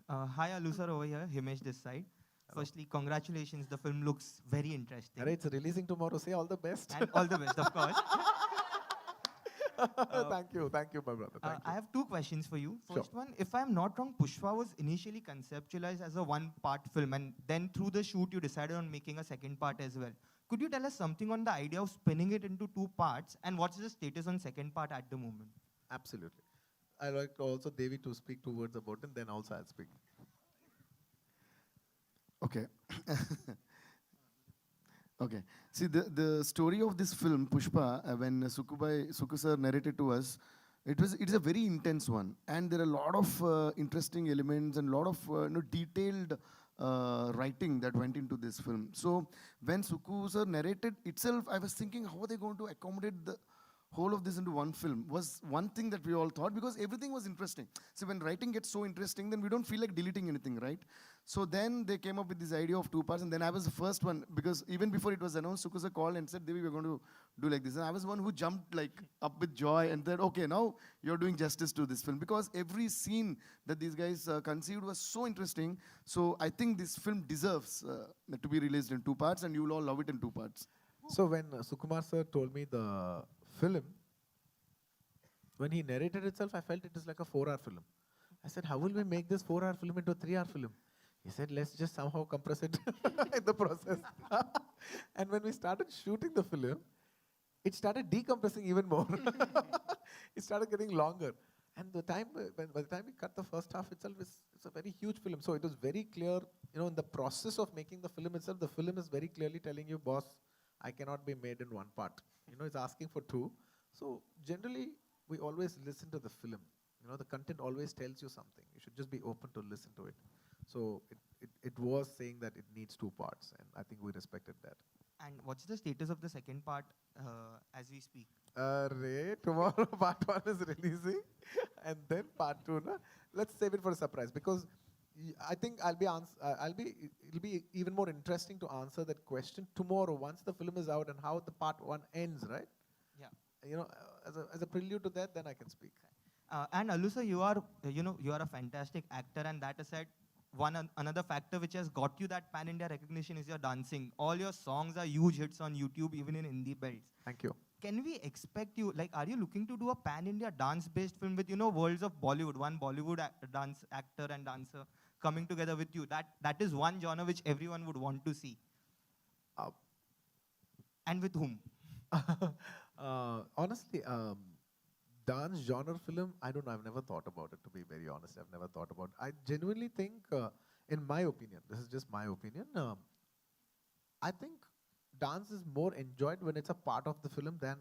Hi, Allu sir, over here, Himesh this side. Firstly, congratulations, the film looks very interesting. It's releasing tomorrow, say all the best. And all the best, of course. Thank you, my brother. Thank I you. have two questions for you. Sure. First one, if I'm not wrong, Pushpa was initially conceptualized as a one-part film, and then through the shoot, you decided on making a second part as well. Could you tell us something on the idea of spinning it into two parts, and what's the status on second part at the moment? Absolutely. I'd like also Devi to speak 2 words about it, then also I'll speak. Okay. Okay. See, the story of this film, Pushpa, when Suku sir narrated to us, it is a very intense one. And there are a lot of interesting elements and a lot of detailed writing that went into this film. So when Suku sir narrated itself, I was thinking, how are they going to accommodate the whole of this into one film was one thing that we all thought, because everything was interesting. See, when writing gets so interesting, then we don't feel like deleting anything, right? So then they came up with this idea of 2 parts, and then I was the first one, because even before it was announced, Sukusa called and said, Devi, we're going to do like this. And I was one who jumped like up with joy and said, okay, now you're doing justice to this film, because every scene that these guys conceived was so interesting. So I think this film deserves to be released in 2 parts, and you will all love it in 2 parts. So when Sukumar sir told me the film, when he narrated itself, I felt it is like a 4-hour film. I said, how will we make this 4-hour film into a 3-hour film? He said, let's just somehow compress it in the process. And when we started shooting the film, it started decompressing even more. It started getting longer. And by the time we cut the first half itself, it's a very huge film. So it was very clear, in the process of making the film itself, the film is very clearly telling you, boss, I cannot be made in 1 part. It's asking for 2. So generally, we always listen to the film. The content always tells you something. You should just be open to listen to it. So it was saying that it needs 2 parts, and I think we respected that. And what's the status of the second part as we speak? Tomorrow part 1 is releasing, and then part 2. Let's save it for a surprise, because I think it'll be even more interesting to answer that question tomorrow once the film is out and how the part 1 ends, right? Yeah. As a prelude to that, then I can speak. And Allu sir, you are a fantastic actor, and that aside, another factor which has got you that pan-India recognition is your dancing. All your songs are huge hits on YouTube, even in Hindi belts. Thank you. Can we expect you, are you looking to do a pan-India dance-based film with, worlds of Bollywood, one Bollywood dance actor and dancer coming together with you? That is one genre which everyone would want to see. And with whom? Honestly, dance genre film, I don't know. I've never thought about it, to be very honest. I've never thought about it. I genuinely think, in my opinion, this is just my opinion, I think dance is more enjoyed when it's a part of the film than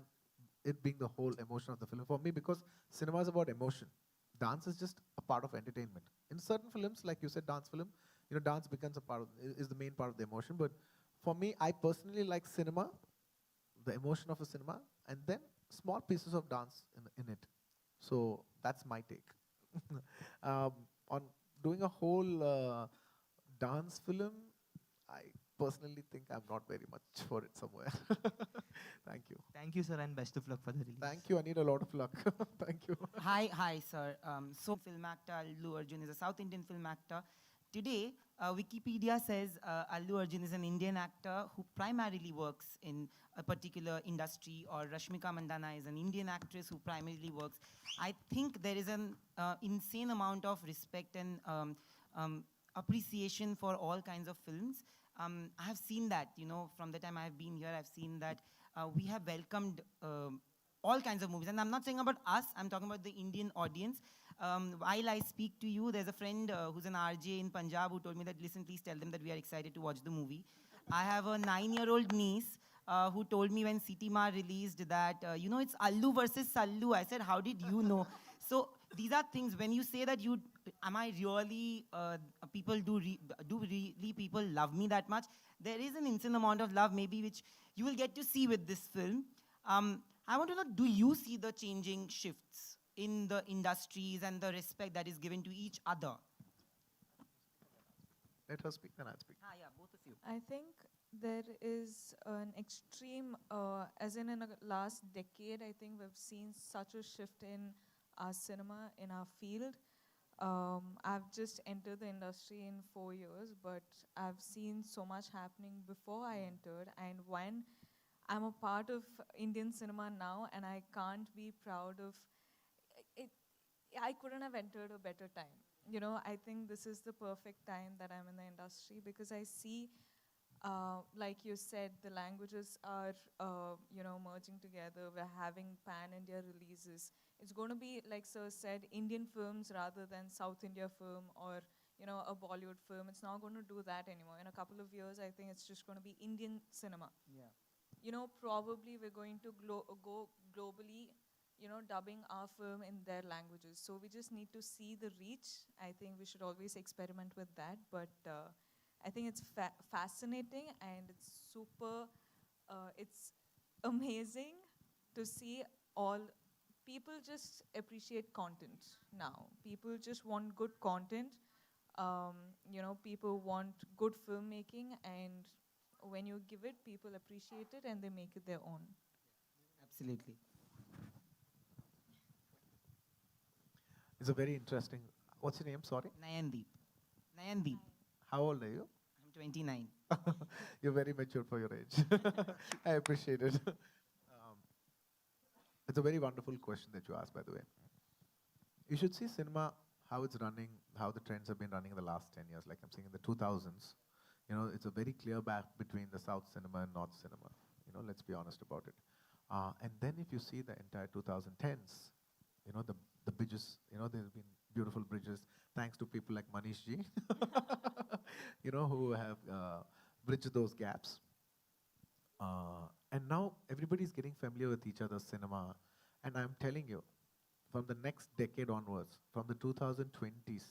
it being the whole emotion of the film. For me, because cinema is about emotion. Dance is just a part of entertainment. In certain films, like you said, dance film, dance becomes is the main part of the emotion. But for me, I personally like cinema, the emotion of a cinema, and then small pieces of dance in it. So that's my take. On doing a whole dance film, I personally think I'm not very much for it somewhere. Thank you. Thank you, sir, and best of luck for the release. Thank you. I need a lot of luck. Thank you. Hi, sir. So film actor Allu Arjun is a South Indian film actor. Today, Wikipedia says Allu Arjun is an Indian actor who primarily works in a particular industry, or Rashmika Mandana is an Indian actress who primarily works. I think there is an insane amount of respect and appreciation for all kinds of films. I have seen that, you know, from the time I've been here, I've seen that we have welcomed all kinds of movies. And I'm not saying about us, I'm talking about the Indian audience. While I speak to you, there's a friend who's an RJ in Punjab who told me that, listen, please tell them that we are excited to watch the movie. I have a 9-year-old niece who told me when Siti Ma released that, you know, it's Allu versus Sallu. I said, how did you know? So these are things, when you say that you, am I really, people do really people love me that much? There is an insane amount of love maybe which you will get to see with this film. I want to know, do you see the changing shifts in the industries and the respect that is given to each other? Let her speak, then I'll speak. Yeah, both of you. I think there is an extreme, as in the last decade, I think we've seen such a shift in our cinema, in our field. I've just entered the industry in 4 years, but I've seen so much happening before I entered. And when I'm a part of Indian cinema now, and I can't be proud of it. I couldn't have entered a better time. You know, I think this is the perfect time that I'm in the industry because I see, like you said, the languages are, you know, merging together. We're having pan-India releases. It's going to be, like Sir said, Indian films rather than South India film or, you know, a Bollywood film. It's not going to do that anymore. In a couple of years, I think it's just going to be Indian cinema. Yeah. You know, probably we're going to go globally, you know, dubbing our film in their languages. So we just need to see the reach. I think we should always experiment with that. But I think it's fascinating and it's super, it's amazing to see all, people just appreciate content now. People just want good content. You know, people want good filmmaking, and when you give it, people appreciate it and they make it their own. Absolutely. It's a very interesting. What's your name? Sorry. Nayandeep. Nayandeep. How old are you? I'm 29. You're very mature for your age. I appreciate it. It's a very wonderful question that you asked, by the way. You should see cinema, how it's running, how the trends have been running in the last 10 years. Like I'm saying in the 2000s, you know, it's a very clear back between the South cinema and North cinema. You know, let's be honest about it. And then if you see the entire 2010s, you know, the bridges, you know, there's been beautiful bridges thanks to people like Manish ji, you know, who have bridged those gaps. And now everybody's getting familiar with each other's cinema. And I'm telling you, from the next decade onwards, from the 2020s,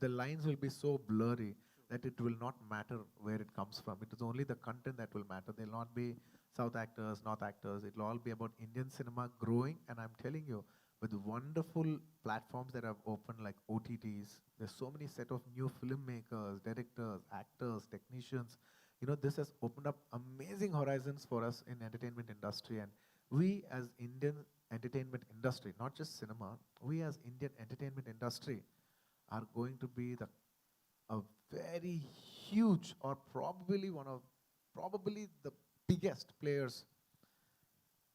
the lines will be so blurry that it will not matter where it comes from. It is only the content that will matter. There will not be South actors, North actors. It will all be about Indian cinema growing. And I'm telling you, with wonderful platforms that have opened like OTTs, there's so many set of new filmmakers, directors, actors, technicians. You know, this has opened up amazing horizons for us in entertainment industry. And we as Indian entertainment industry, not just cinema, we as Indian entertainment industry are going to be a very huge, or probably the biggest players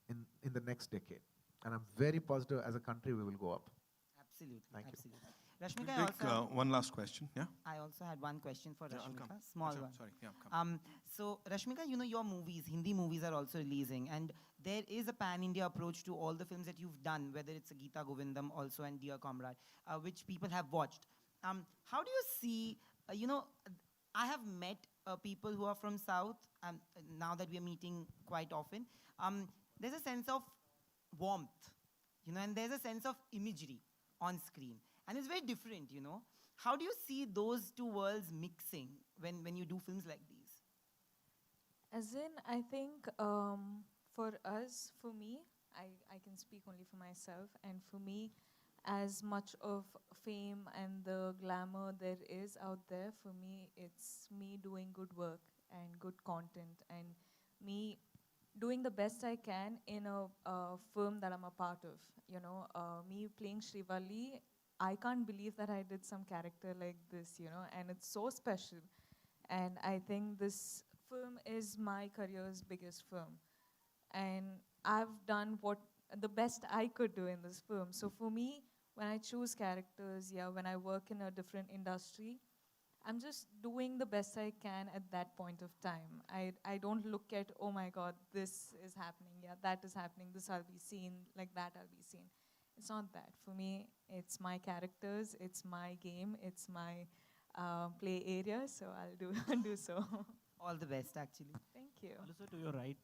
in the next decade. And I'm very positive as a country we will go up. Absolutely. Thank you. Absolutely. Rashmika, I Take also one last question, yeah? I also had one question for Yeah, I'll Rashmika, come. small Achha, one. sorry, yeah, come. So Rashmika, you know, your movies, Hindi movies are also releasing, and there is a pan-India approach to all the films that you've done, whether it's Geeta Govindam also and Dear Comrade, which people have watched. How do you see, you know, I have met people who are from South, now that we are meeting quite often. There's a sense of warmth, you know, and there's a sense of imagery on screen. And it's very different, you know. How do you see those two worlds mixing when you do films like these? As in, I think for us, for me, I can speak only for myself, and for me, as much of fame and the glamour there is out there, for me, it's me doing good work and good content, and me doing the best I can in a film that I'm a part of. You know, me playing Srivalli, I can't believe that I did some character like this, you know, and it's so special. And I think this film is my career's biggest film. And I've done the best I could do in this film. So for me, when I choose characters, yeah, when I work in a different industry, I'm just doing the best I can at that point of time. I don't look at, oh my God, this is happening, yeah, that is happening, this I'll be seen, like that I'll be seen. It's not that. For me, it's my characters, it's my game, it's my play area, so I'll do, do so. All the best, actually. Thank you. Also to your right,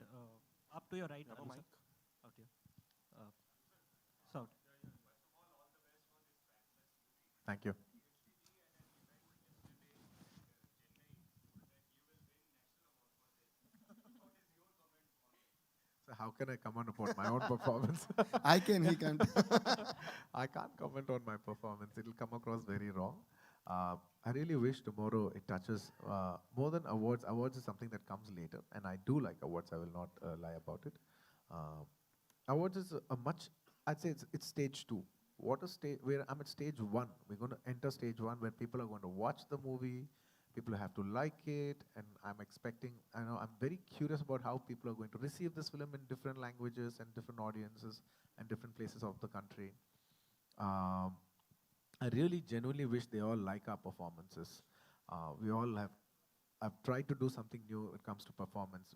up to your right, Allu sir. Out here. South. Thank you. So how can I comment upon my own performance? I can, he can't. I can't comment on my performance. It'll come across very wrong. I really wish tomorrow it touches more than awards. Awards is something that comes later, and I do like awards. I will not lie about it. Awards is a much, I'd say it's stage 2. What a stage, where I'm at stage 1. We're going to enter stage 1 where people are going to watch the movie, people have to like it, and I'm expecting, I'm very curious about how people are going to receive this film in different languages and different audiences and different places of the country. I really genuinely wish they all like our performances. I've tried to do something new when it comes to performance.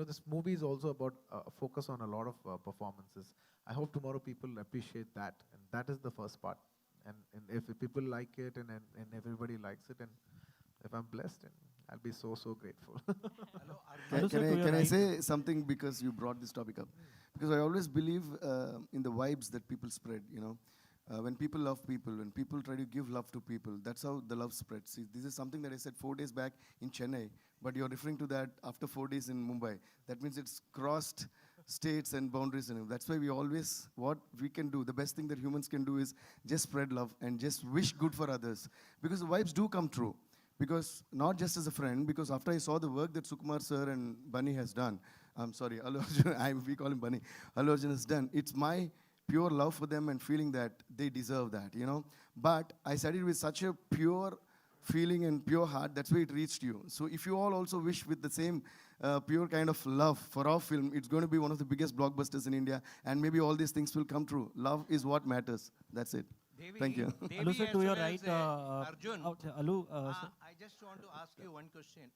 This movie is also about focus on a lot of performances. I hope tomorrow people appreciate that, and that is the first part. And if people like it and everybody likes it, and if I'm blessed, and I'll be so grateful. Can I say something because you brought this topic up? Because I always believe in the vibes that people spread, when people love people, when people try to give love to people, that's how the love spreads. See, this is something that I said 4 days back in Chennai, but you're referring to that after 4 days in Mumbai. That means it's crossed states and boundaries. And that's why we always, what we can do, the best thing that humans can do is just spread love and just wish good for others. Because the vibes do come true. Because not just as a friend, because after I saw the work that Sukumar sir and Bunny has done, I'm sorry, Allu Arjun, we call him Bunny, Allu Arjun has done, it's my pure love for them and feeling that they deserve that, But I said it with such a pure feeling and pure heart, that's why it reached you. So if you all also wish with the same pure kind of love for our film, it's going to be one of the biggest blockbusters in India, and maybe all these things will come true. Love is what matters. That's it. Thank you. Allu sir, to your right, Arjun, Allu, I just want to ask you one question.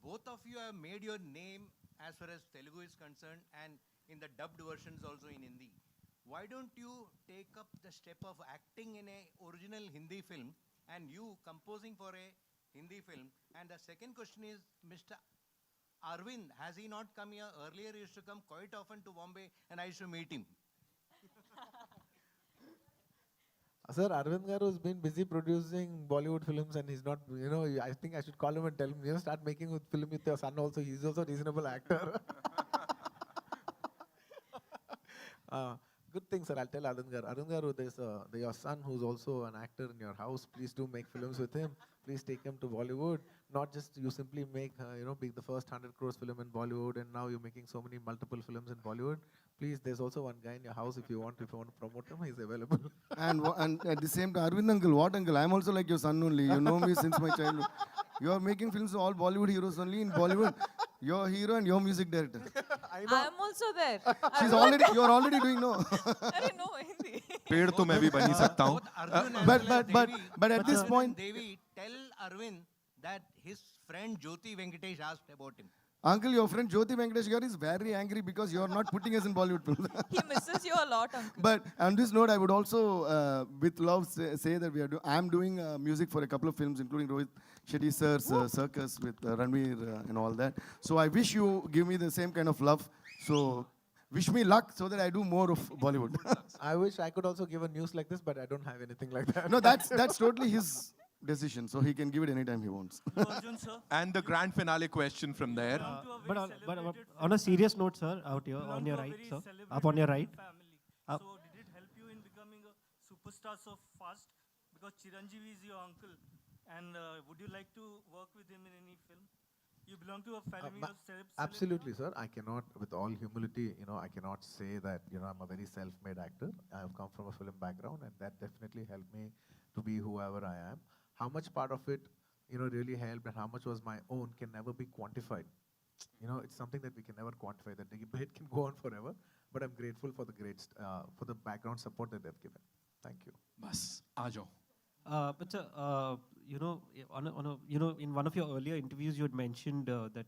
Both of you have made your name as far as Telugu is concerned, and in the dubbed versions also in Hindi. Why don't you take up the step of acting in a original Hindi film and you composing for a Hindi film? And the second question is, Mr. Arvind, has he not come here? Earlier he used to come quite often to Bombay and I used to meet him. Sir, Arvind Garu has been busy producing Bollywood films, and he's not, I think I should call him and tell him, start making a film with your son also. He's also a reasonable actor. Good thing, sir. I'll tell Arvind Garu. Arvind Garu, there's your son who's also an actor in your house. Please do make films with him. Please take him to Bollywood. Not just you simply make, be the first 100 crores film in Bollywood, and now you're making so many multiple films in Bollywood. Please, there's also one guy in your house if you want to promote him, he's available. and at the same time, Arvind uncle, what uncle? I'm also like your son only. You know me since my childhood. You are making films all Bollywood heroes only in Bollywood. You're a hero and you're music director. I'm also there. You're already doing no. I know Hindi. पेड़ तो मैं भी बन ही सकता हूँ. But at this point, Devi, tell Arvind that his friend Jyoti Venkatesh asked about him. Uncle, your friend Jyoti Venkatesh Garu is very angry because you're not putting us in Bollywood films. He misses you a lot, uncle. But on this note, I would also, with love, say that I'm doing music for a couple of films, including Rohit Shetty sir's Circus with Ranveer and all that. So I wish you give me the same kind of love. So wish me luck so that I do more of Bollywood. I wish I could also give a news like this, but I don't have anything like that. No, that's totally his decision, so he can give it anytime he wants. Arjun, sir. And the grand finale question from there. But on a serious note, sir, out here on your right, sir, up on your right. So did it help you in becoming a superstar so fast? Because Chiranjeevi is your uncle, and would you like to work with him in any film? You belong to a family of celebs. Absolutely, sir. I cannot, with all humility, I cannot say that, I'm a very self-made actor. I have come from a film background, and that definitely helped me to be whoever I am. How much part of it, really helped and how much was my own can never be quantified. It's something that we can never quantify. The debate can go on forever, but I'm grateful for the background support that they've given. Thank you. Bas, aa jao. But in one of your earlier interviews, you had mentioned that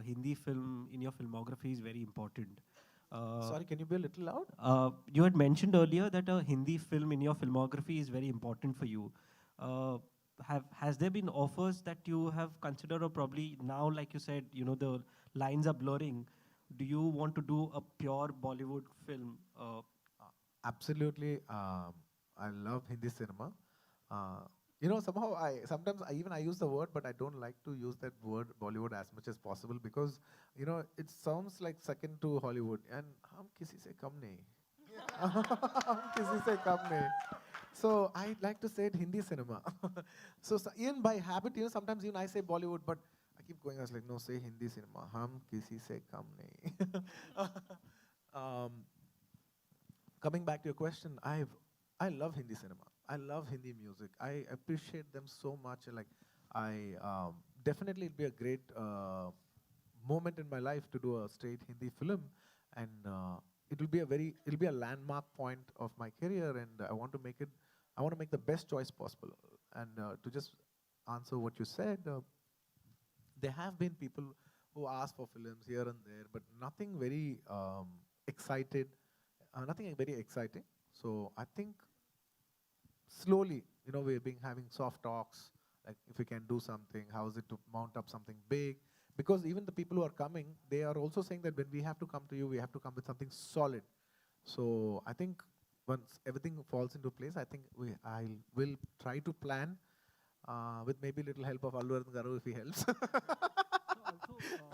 Hindi film in your filmography is very important. Sorry, can you be a little loud? You had mentioned earlier that a Hindi film in your filmography is very important for you. Has there been offers that you have considered, or probably now, like you said, the lines are blurring? Do you want to do a pure Bollywood film? Absolutely. I love Hindi cinema. Somehow sometimes I use the word, but I don't like to use that word Bollywood as much as possible because, it sounds like second to Hollywood. And hum kisi se kam nahi. Hum kisi se kam nahi. So I like to say it Hindi cinema. so even by habit, sometimes even I say Bollywood, but I keep going. I was like, no, say Hindi cinema. Hum kisi se kam nahi. Coming back to your question, I love Hindi cinema. I love Hindi music. I appreciate them so much. Like, definitely it'll be a great moment in my life to do a straight Hindi film, and it'll be a landmark point of my career, and I want to make the best choice possible. And to just answer what you said, there have been people who ask for films here and there, but nothing very nothing very exciting. So I think slowly, we've been having soft talks, like if we can do something, how is it to mount up something big? Because even the people who are coming, they are also saying that when we have to come to you, we have to come with something solid. So I think once everything falls into place, I think I will try to plan with maybe little help of Allu Arjun if he helps.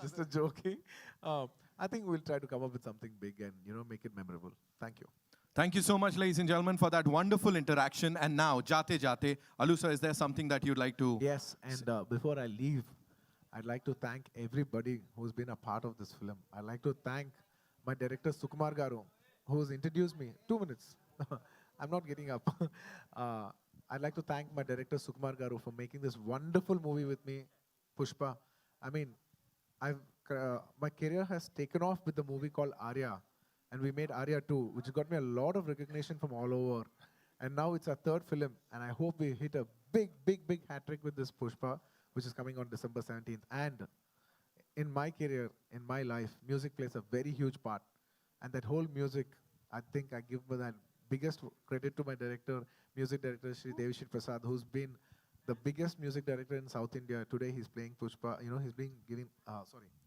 Just a joking. I think we'll try to come up with something big and make it memorable. Thank you. Thank you so much, ladies and gentlemen, for that wonderful interaction. And now, Jate Jate, Allu sir, is there something that you'd like to... Yes, and before I leave, I'd like to thank everybody who's been a part of this film. I'd like to thank my director, Sukumar Garu, who's introduced me. 2 minutes. I'm not getting up. I'd like to thank my director, Sukumar Garu, for making this wonderful movie with me, Pushpa. I mean, my career has taken off with the movie called Arya. And we made Arya 2, which got me a lot of recognition from all over. And now it's our third film, and I hope we hit a big, big, big hat-trick with this Pushpa, which is coming on December 17th. And in my career, in my life, music plays a very huge part. And that whole music, I think I give that biggest credit to my director, music director, Shri Devashri Prasad, who's been the biggest music director in South India. Today he's playing Pushpa.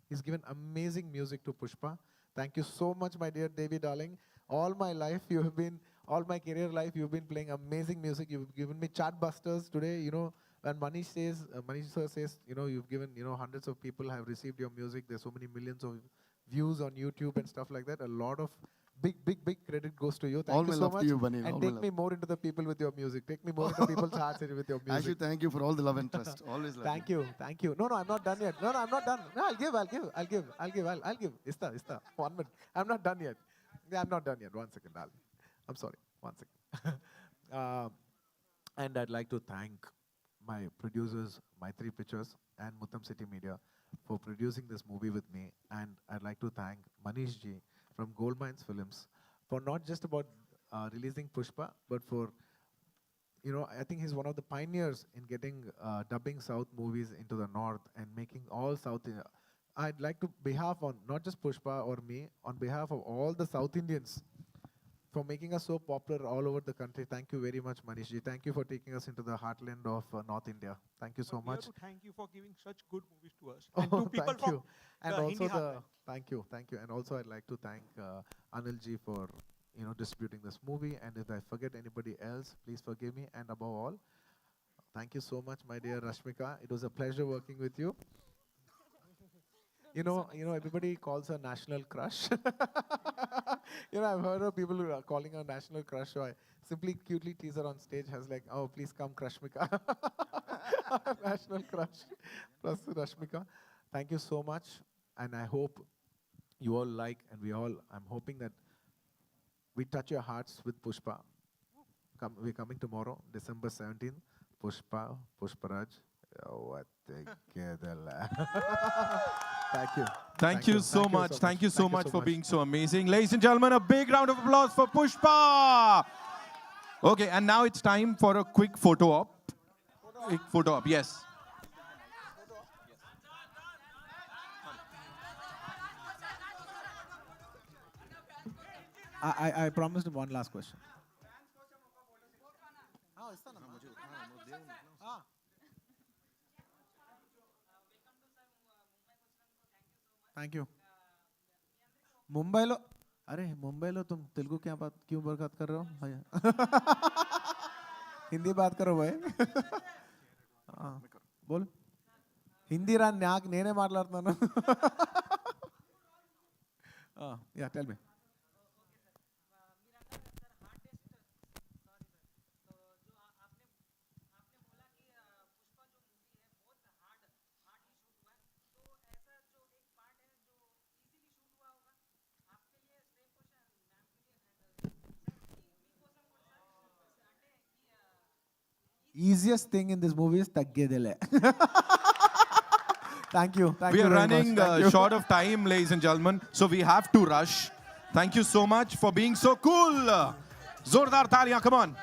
He's given amazing music to Pushpa. Thank you so much, my dear Devi darling. All my career life, you've been playing amazing music. You've given me chartbusters today. When Manish sir says, you've given, hundreds of people have received your music. There's so many millions of views on YouTube and stuff like that. A lot of big, big, big credit goes to you. Thank you so much. And take me more into the people with your music. Take me more into people's hearts with your music. Actually, thank you for all the love and trust. Always love Thank you. No, I'm not done yet. No, I'm not done. No, I'll give. Ista. 1 minute. I'm not done yet. Yeah, I'm not done yet. 1 second, darling. I'm sorry. 1 second. And I'd like to thank my producers, My 3 Pictures, and Mutham City Media for producing this movie with me. And I'd like to thank Manish ji from Gold Mines Films for not just about releasing Pushpa, but for, I think he's one of the pioneers in getting dubbing South movies into the North and making all South India. I'd like to, on not just Pushpa or me, on behalf of all the South Indians, for making us so popular all over the country. Thank you very much, Manish ji. Thank you for taking us into the heartland of North India. Thank you so much. We have to thank you for giving such good movies to us. Oh, And to people thank you. And the also Hindi heartland. thank you. And also I'd like to thank Anil ji for distributing this movie. And if I forget anybody else, please forgive me. And above all, thank you so much, my dear Rashmika. It was a pleasure working with you. Everybody calls her national crush. I've heard of people who are calling her national crush. So I simply cutely tease her on stage. I was like, oh, please come, Rashmika. National crush plus Rashmika. Thank you so much. And I hope you all like, and I'm hoping that we touch your hearts with Pushpa. We're coming tomorrow, December 17th. Pushparaj. What Thank you. Thank you so much. Thank you so much for being so amazing. Ladies and gentlemen, a big round of applause for Pushpa. Okay, and now it's time for a quick photo op. एक photo up. Yes. I promised him one last question. Thank you. मुंबईलो अरे मुंबईलो तुम तेलुगु क्या बात क्यों बात कर रहे हो भैया हिंदी बात करो भाई बोल हिंदी రా నాకు నేనే మాట్లాడుతున్నాను yeah tell me easiest thing in this movie is taggedele. Thank you. We are running short of time, ladies and gentlemen, so we have to rush. Thank you so much for being so cool. Zordar taliyan, come on.